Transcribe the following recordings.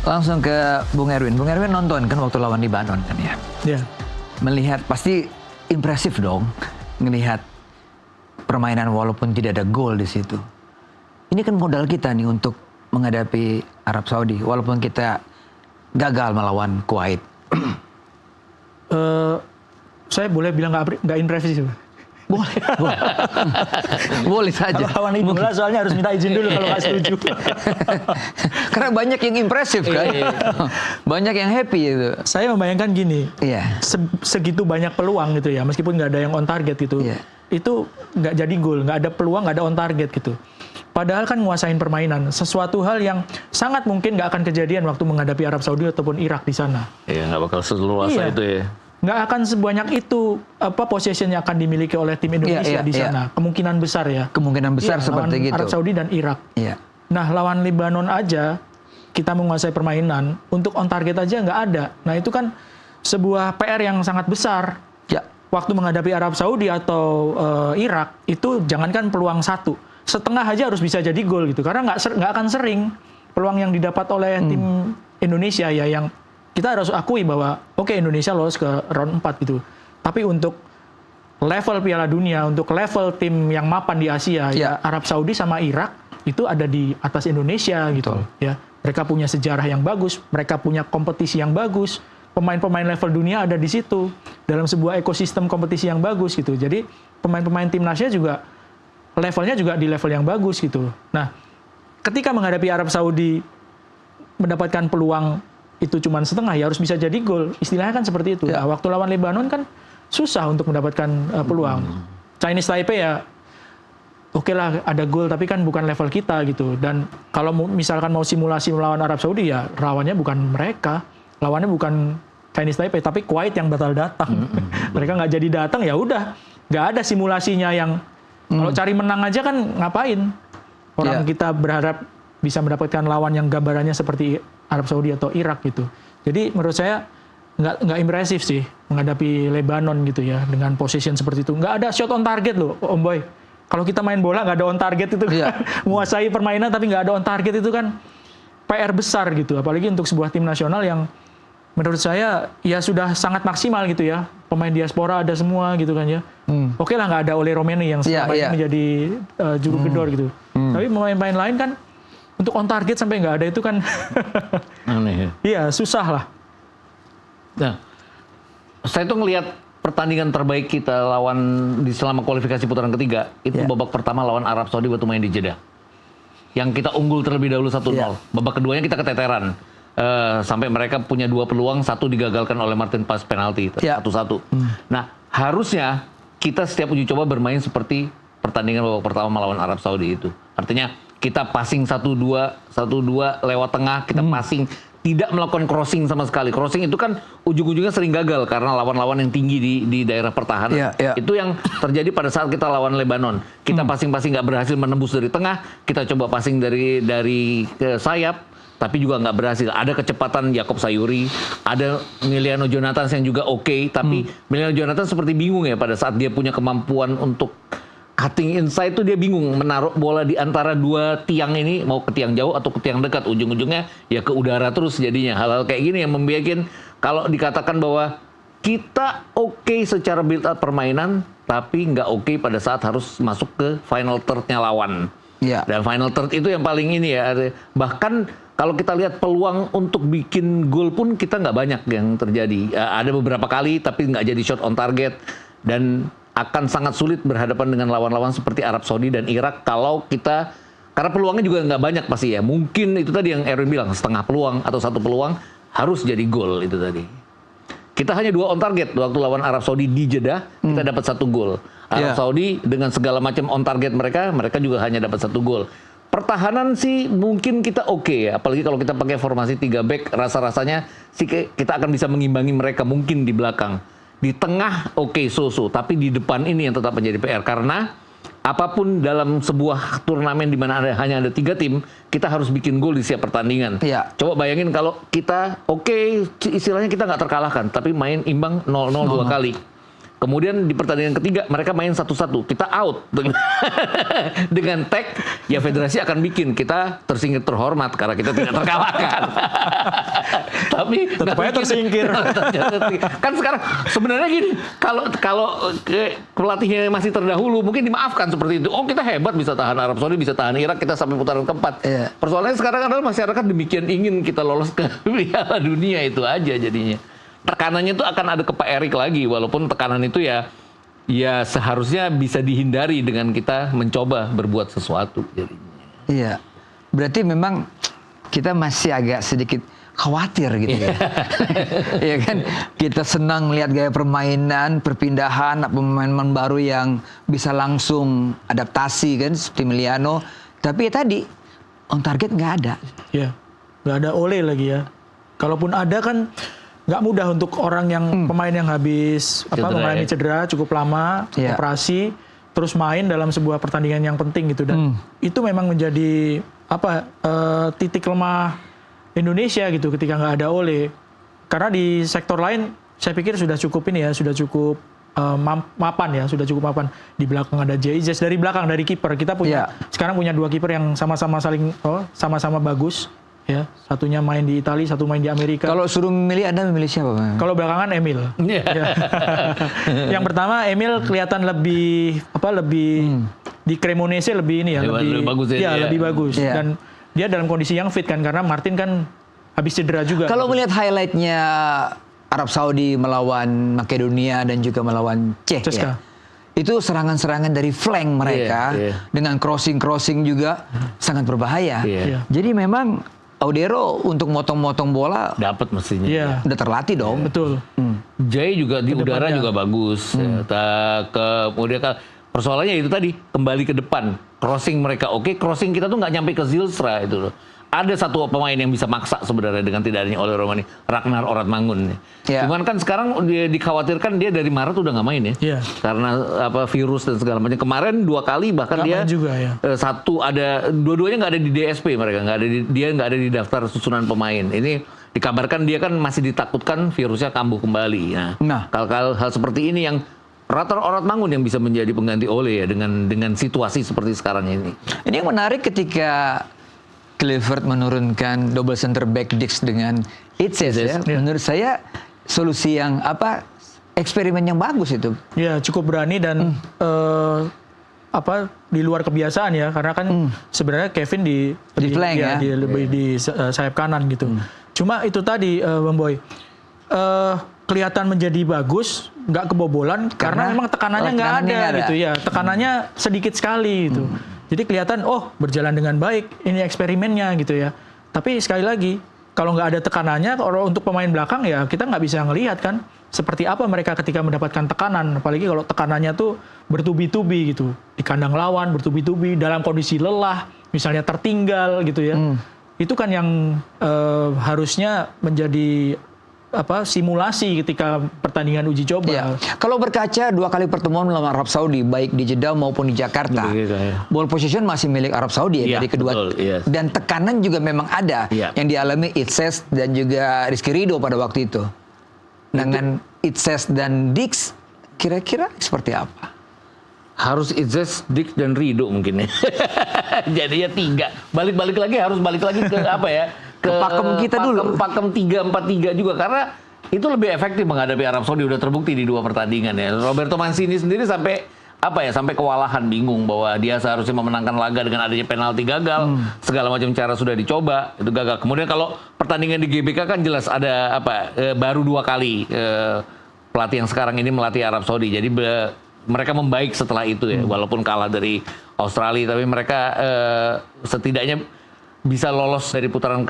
Langsung ke Bung Erwin. Bung Erwin nonton kan waktu lawan Libanon kan ya? Iya. Melihat pasti impresif dong, ngelihat permainan walaupun tidak ada gol di situ. Ini kan modal kita nih untuk menghadapi Arab Saudi, walaupun kita gagal melawan Kuwait. Saya boleh bilang nggak impresif. Boleh, boleh. Boleh saja. Kalau lawan idola soalnya harus minta izin dulu kalau nggak setuju. Karena banyak yang impresif kan, banyak yang happy itu. Saya membayangkan gini, segitu banyak peluang gitu ya, meskipun nggak ada yang on target gitu, itu nggak jadi gol, nggak ada peluang, nggak ada on target gitu. Padahal kan nguasain permainan, sesuatu hal yang sangat mungkin nggak akan kejadian waktu menghadapi Arab Saudi ataupun Irak di sana. Iya, nggak bakal seluasa itu ya. Nggak akan sebanyak itu possession yang akan dimiliki oleh tim Indonesia di sana. Kemungkinan besar ya. Kemungkinan besar seperti gitu. Arab Saudi dan Irak. Nah, lawan Lebanon aja kita menguasai permainan, untuk on target aja nggak ada. Nah, itu kan sebuah PR yang sangat besar. Waktu menghadapi Arab Saudi atau Irak, itu jangankan peluang satu, setengah aja harus bisa jadi gol gitu. Karena nggak akan sering peluang yang didapat oleh tim Indonesia ya, yang kita harus akui bahwa Indonesia lolos ke round 4 gitu. Tapi untuk level Piala Dunia, untuk level tim yang mapan di Asia, ya Arab Saudi sama Irak itu ada di atas Indonesia gitu. Ya, mereka punya sejarah yang bagus, mereka punya kompetisi yang bagus, pemain-pemain level dunia ada di situ dalam sebuah ekosistem kompetisi yang bagus gitu. Jadi pemain-pemain timnasnya juga levelnya juga di level yang bagus gitu. Nah, ketika menghadapi Arab Saudi mendapatkan peluang itu cuma setengah, ya harus bisa jadi gol. Istilahnya kan seperti itu. Nah, waktu lawan Lebanon kan susah untuk mendapatkan peluang. Chinese Taipei ya oke lah ada gol, tapi kan bukan level kita gitu. Dan kalau misalkan mau simulasi melawan Arab Saudi, ya lawannya bukan mereka, lawannya bukan Chinese Taipei, tapi Kuwait yang batal datang. Mereka nggak jadi datang, ya udah nggak ada simulasinya yang kalau cari menang aja kan ngapain? Orang kita berharap bisa mendapatkan lawan yang gambarannya seperti Arab Saudi atau Irak gitu. Jadi menurut saya nggak impresif sih menghadapi Lebanon gitu ya, dengan position seperti itu. Nggak ada shot on target loh, Om Boy. Kalau kita main bola nggak ada on target itu kan, menguasai permainan tapi nggak ada on target itu kan PR besar gitu. Apalagi untuk sebuah tim nasional yang menurut saya ya sudah sangat maksimal gitu ya. Pemain diaspora ada semua gitu kan ya. Oke lah nggak ada Ole Romeni yang selama ini menjadi juru gedor gitu. Tapi pemain-pemain lain kan untuk on target sampai nggak ada itu kan aneh ya. Iya, susah lah. Nah, saya tuh ngelihat pertandingan terbaik kita lawan di selama kualifikasi putaran ketiga itu babak pertama lawan Arab Saudi waktu main di Jeddah. Yang kita unggul terlebih dahulu 1-0. Babak keduanya kita keteteran. Sampai mereka punya 2 peluang, 1 digagalkan oleh Martin pas penalti 1-1. Nah, harusnya kita setiap uji coba bermain seperti pertandingan babak pertama melawan Arab Saudi itu. Artinya kita passing 1-2 lewat tengah, kita passing, tidak melakukan crossing sama sekali. Crossing itu kan ujung-ujungnya sering gagal karena lawan-lawan yang tinggi di daerah pertahanan. Itu yang terjadi pada saat kita lawan Lebanon. Kita passing-passing nggak berhasil menembus dari tengah, kita coba passing dari ke sayap, tapi juga nggak berhasil. Ada kecepatan Yakob Sayuri, ada Emiliano Jonathan yang juga oke, tapi Emiliano Jonathan seperti bingung ya pada saat dia punya kemampuan untuk cutting inside, itu dia bingung menaruh bola di antara 2 tiang ini, mau ke tiang jauh atau ke tiang dekat, ujung-ujungnya ya ke udara terus jadinya. Hal-hal kayak gini yang membiakin kalau dikatakan bahwa kita oke secara build up permainan, tapi nggak oke pada saat harus masuk ke final third-nya lawan. Dan final third itu yang paling ini ya. Bahkan kalau kita lihat peluang untuk bikin gol pun kita nggak banyak yang terjadi. Ada beberapa kali tapi nggak jadi shot on target, dan akan sangat sulit berhadapan dengan lawan-lawan seperti Arab Saudi dan Irak kalau kita, karena peluangnya juga nggak banyak pasti ya. Mungkin itu tadi yang Erwin bilang, setengah peluang atau 1 peluang harus jadi gol itu tadi. Kita hanya 2 on target waktu lawan Arab Saudi di Jeddah, kita dapat 1 gol. Arab Saudi dengan segala macam on target mereka juga hanya dapat 1 gol. Pertahanan sih mungkin kita oke ya, apalagi kalau kita pakai formasi 3 back, rasa-rasanya sih kita akan bisa mengimbangi mereka mungkin di belakang. Di tengah so-so, tapi di depan ini yang tetap menjadi PR, karena apapun dalam sebuah turnamen di mana hanya ada 3 tim, kita harus bikin gol di setiap pertandingan. Coba bayangin kalau kita istilahnya kita nggak terkalahkan, tapi main imbang 0-0 2 kali. Kemudian di pertandingan ketiga mereka main 1-1, kita out dengan tag ya federasi akan bikin kita tersingkir terhormat karena kita tidak terkalahkan. Tapi tetap aja tersingkir. Kan sekarang sebenarnya gini, kalau pelatihnya masih terdahulu mungkin dimaafkan seperti itu. Oh kita hebat bisa tahan Arab Saudi, bisa tahan Irak, kita sampai putaran keempat. Persoalannya sekarang adalah masyarakat demikian ingin kita lolos ke Piala Dunia itu aja jadinya. Tekanannya itu akan ada ke Pak Erik lagi, walaupun tekanan itu ya seharusnya bisa dihindari dengan kita mencoba berbuat sesuatu jadinya. Iya, berarti memang kita masih agak sedikit khawatir gitu ya. Iya kan, kita senang lihat gaya permainan, perpindahan, pemain-pemain baru yang bisa langsung adaptasi kan, seperti Emiliano. Tapi ya tadi, on target nggak ada. Iya, nggak ada Ole lagi ya. Kalaupun ada kan nggak mudah untuk orang yang pemain yang habis mengalami cedera cukup lama, operasi, terus main dalam sebuah pertandingan yang penting gitu, dan itu memang menjadi titik lemah Indonesia gitu ketika nggak ada Ole. Karena di sektor lain saya pikir sudah cukup ini ya, sudah cukup mapan ya, sudah cukup mapan. Di belakang ada Jayzes, dari belakang dari kiper kita punya sekarang punya 2 kiper yang sama-sama sama-sama bagus. Ya, satunya main di Italia, satu main di Amerika. Kalau suruh memilih, Anda memilih siapa? Kalau belakangan Emil. Yang pertama Emil kelihatan lebih di Cremonese lebih ini ya, lebih bagus ya. Lebih bagus. Dan dia dalam kondisi yang fit kan, karena Martin kan habis cedera juga. Kalau melihat highlightnya Arab Saudi melawan Makedonia dan juga melawan CSKA. Itu serangan-serangan dari flank mereka dengan crossing juga sangat berbahaya. Jadi memang Audero untuk motong-motong bola dapat mestinya. Udah terlatih dong. Betul. Jay juga di udara juga bagus. Kemudian persoalannya itu tadi kembali ke depan. Crossing mereka oke, crossing kita tuh nggak nyampe ke Zilstra itu loh. Ada satu pemain yang bisa maksa sebenarnya dengan tidak adanya Ole Romani, Ragnar Oratmangun. Cuman kan sekarang dia dikhawatirkan dia dari Maret udah nggak main ya, karena virus dan segala macam. Kemarin 2 kali bahkan gak dia juga, satu ada, dua-duanya nggak ada di DSP mereka, dia nggak ada di daftar susunan pemain. Ini dikabarkan dia kan masih ditakutkan virusnya kambuh kembali. Nah. Hal seperti ini yang Ragnar Oratmangun yang bisa menjadi pengganti Ole ya dengan situasi seperti sekarang ini. Ini yang menarik ketika Clifford menurunkan double center back Dix dengan Itzes ya. Menurut saya solusi yang eksperimen yang bagus itu. Ya, cukup berani dan di luar kebiasaan ya, karena kan sebenarnya Kevin di flank ya. Di sayap kanan gitu. Cuma itu tadi Bang Boy, kelihatan menjadi bagus, nggak kebobolan karena memang tekanannya nggak ada gitu ya. Tekanannya sedikit sekali gitu. Jadi kelihatan, berjalan dengan baik, ini eksperimennya gitu ya. Tapi sekali lagi, kalau nggak ada tekanannya, kalau untuk pemain belakang ya kita nggak bisa ngelihat kan seperti apa mereka ketika mendapatkan tekanan. Apalagi kalau tekanannya tuh bertubi-tubi gitu. Di kandang lawan bertubi-tubi, dalam kondisi lelah, misalnya tertinggal gitu ya. Itu kan yang harusnya menjadi simulasi ketika pertandingan uji coba. Kalau berkaca 2 kali pertemuan melawan Arab Saudi, baik di Jeddah maupun di Jakarta, ball possession masih milik Arab Saudi dari kedua, dan tekanan juga memang ada yang dialami Itzes dan juga Rizky Ridho pada waktu itu. Dengan Itzes dan Dix, kira-kira seperti apa? Harus Itzes, Dix dan Ridho mungkin ya. Jadinya 3. Balik lagi harus balik lagi ke ke pakem kita dulu. Pakem 3-4-3 juga, karena itu lebih efektif menghadapi Arab Saudi, udah terbukti di 2 pertandingan ya. Roberto Mancini sendiri sampai sampai kewalahan, bingung bahwa dia seharusnya memenangkan laga dengan adanya penalti gagal, segala macam cara sudah dicoba, itu gagal. Kemudian kalau pertandingan di GBK kan jelas ada baru 2 kali pelatih yang sekarang ini melatih Arab Saudi. Jadi mereka membaik setelah itu ya, walaupun kalah dari Australia, tapi mereka setidaknya bisa lolos dari putaran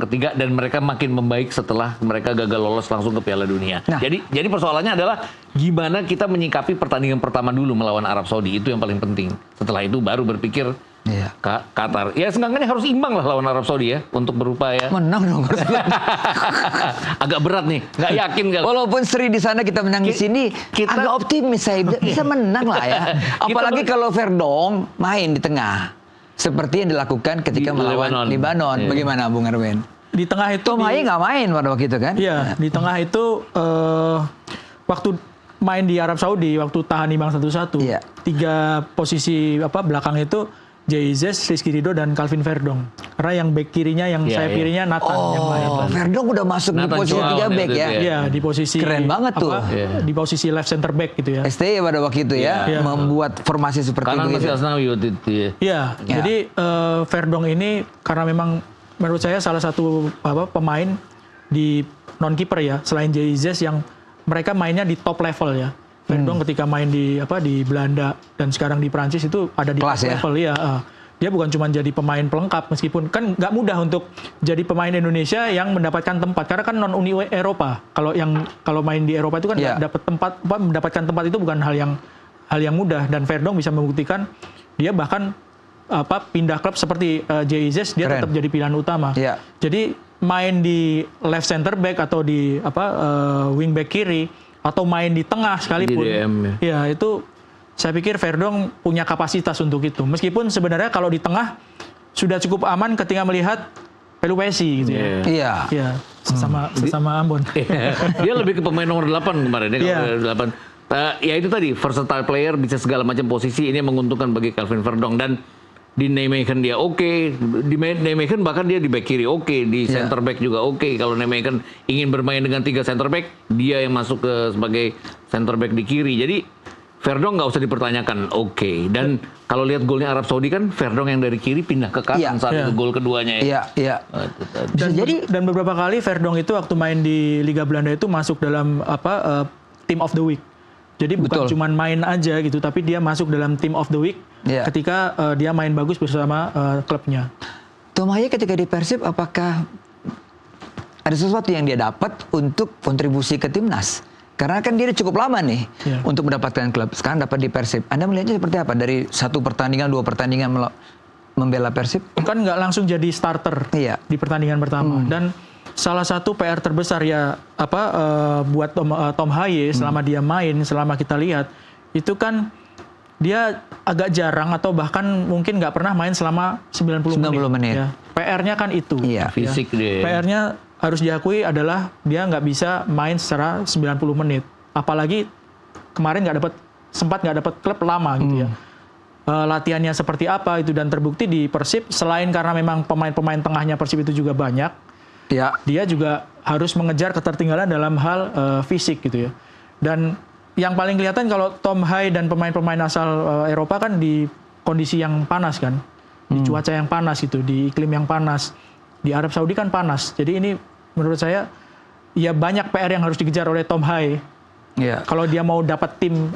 ketiga, dan mereka makin membaik setelah mereka gagal lolos langsung ke Piala Dunia. Jadi persoalannya adalah gimana kita menyikapi pertandingan pertama dulu melawan Arab Saudi, itu yang paling penting. Setelah itu baru berpikir Qatar. Ya seenggaknya harus imbang lah lawan Arab Saudi ya untuk berupaya. Menang dong. Agak berat nih, nggak yakin kan. Walaupun seri di sana kita menang di sini, agak optimis saya bisa menang lah ya. Apalagi kalau Verdong main di tengah. Seperti yang dilakukan ketika melawan Libanon. Bagaimana Bung Erwin? Di tengah itu Tom Haye nggak main pada waktu itu kan? Iya, di tengah itu waktu main di Arab Saudi waktu tahan imbang 1-1. Iya. 3 posisi belakang itu Jay-Z, Rizky Ridho dan Calvin Verdong. Karena yang back kirinya yang Iya, sayap kirinya Nathan yang main. Oh, Verdong udah masuk Nathan di posisi Joao 3 back itu ya. ya. Iya, di posisi Keren banget tuh. Di posisi left center back gitu ya. STY pada waktu itu ya, Iya. membuat formasi seperti Kanan itu. masih Asnawi waktu itu ya. Iya, Ya. jadi Verdong ini karena memang menurut saya salah satu pemain di non kiper ya, selain Jay-Z yang mereka mainnya di top level ya. Verdong ketika main di Belanda dan sekarang di Prancis itu ada di Kelas top ya? level ya. Dia bukan cuma jadi pemain pelengkap, meskipun kan nggak mudah untuk jadi pemain Indonesia yang mendapatkan tempat karena kan non Uni Eropa. Kalau main di Eropa itu kan Ya. dapat tempat, mendapatkan tempat itu bukan hal yang mudah, dan Verdong bisa membuktikan dia bahkan pindah klub seperti Jay-Z, dia Keren. tetap jadi pilihan utama. Ya. Jadi main di left center back atau di wing back kiri atau main di tengah sekalipun, Di DM, ya itu saya pikir Verdong punya kapasitas untuk itu. Meskipun sebenarnya kalau di tengah sudah cukup aman ketika melihat Pelupesi gitu ya. Iya. Iya, sesama Ambon. Dia lebih ke pemain nomor 8 kemarin ya. Iya. Nomor 8. Ya itu tadi, versatile player, bisa segala macam posisi. Ini yang menguntungkan bagi Calvin Verdong. Dan di Nijmegen dia oke. Di Nijmegen bahkan dia di back kiri oke. Di Iya. center back juga oke. Kalau Nijmegen ingin bermain dengan 3 center back, dia yang masuk ke sebagai center back di kiri. Jadi Verdong nggak usah dipertanyakan, oke. Dan kalau lihat golnya Arab Saudi kan, Verdong yang dari kiri pindah ke kanan Iya. saat Iya. itu gol keduanya ya. Iya, iya. Bisa jadi Dan beberapa kali Verdong itu waktu main di Liga Belanda itu masuk dalam team of the week. Jadi bukan Betul. cuma main aja gitu, tapi dia masuk dalam team of the week Iya. ketika dia main bagus bersama klubnya. Tom Haye ketika di Persib, apakah ada sesuatu yang dia dapat untuk kontribusi ke timnas? Karena kan dia cukup lama nih Iya. untuk mendapatkan klub. Sekarang dapat di Persib. Anda melihatnya seperti apa? Dari 1 pertandingan, 2 pertandingan membela Persib? Kan nggak langsung jadi starter Iya. di pertandingan pertama. Dan salah satu PR terbesar ya buat Tom Haye selama dia main, selama kita lihat itu kan dia agak jarang atau bahkan mungkin nggak pernah main selama 90 menit. Ya. PR-nya kan itu. Iya. Fisik dia. PR-nya harus diakui adalah dia nggak bisa main secara 90 menit. Apalagi kemarin sempat nggak dapat klub lama gitu ya. Latihannya seperti apa itu, dan terbukti di Persib selain karena memang pemain-pemain tengahnya Persib itu juga banyak, Ya. dia juga harus mengejar ketertinggalan dalam hal fisik gitu ya. Dan yang paling kelihatan kalau Tom Haye dan pemain-pemain asal Eropa kan di kondisi yang panas kan, di cuaca yang panas gitu, di iklim yang panas. Di Arab Saudi kan panas. Jadi ini menurut saya ya banyak PR yang harus dikejar oleh Tom Haye Iya. kalau dia mau dapat tim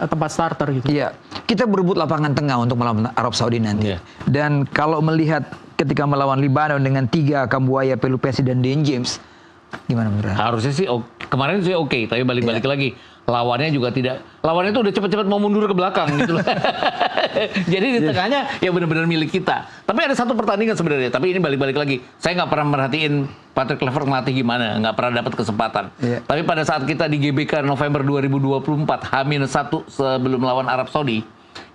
tempat starter gitu. Iya, kita berebut lapangan tengah untuk melawan Arab Saudi nanti. Iya. Dan kalau melihat ketika melawan Libanon dengan 3 Kambuaya, Pelupesi dan Dean James, gimana menurut Anda? Harusnya sih kemarin sih oke, tapi balik-balik Iya. lagi. Lawannya juga tidak. Lawannya itu udah cepet-cepet mau mundur ke belakang gitu loh. Jadi di tengahnya ya benar-benar milik kita. Tapi ada satu pertandingan sebenarnya, tapi ini balik-balik lagi. Saya nggak pernah merhatiin Patrick Kluivert ngelatih gimana, nggak pernah dapat kesempatan. Iya. Tapi pada saat kita di GBK November 2024, H-1 sebelum lawan Arab Saudi,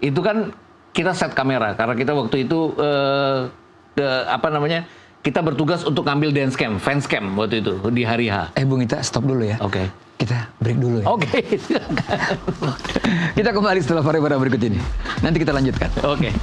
itu kan kita set kamera karena kita waktu itu kita bertugas untuk ngambil dance cam, fans cam waktu itu di hari H. Bung Ita, stop dulu ya. Oke. Kita break dulu ya. Oke. Kita kembali setelah pariwara berikut ini. Nanti kita lanjutkan. Oke.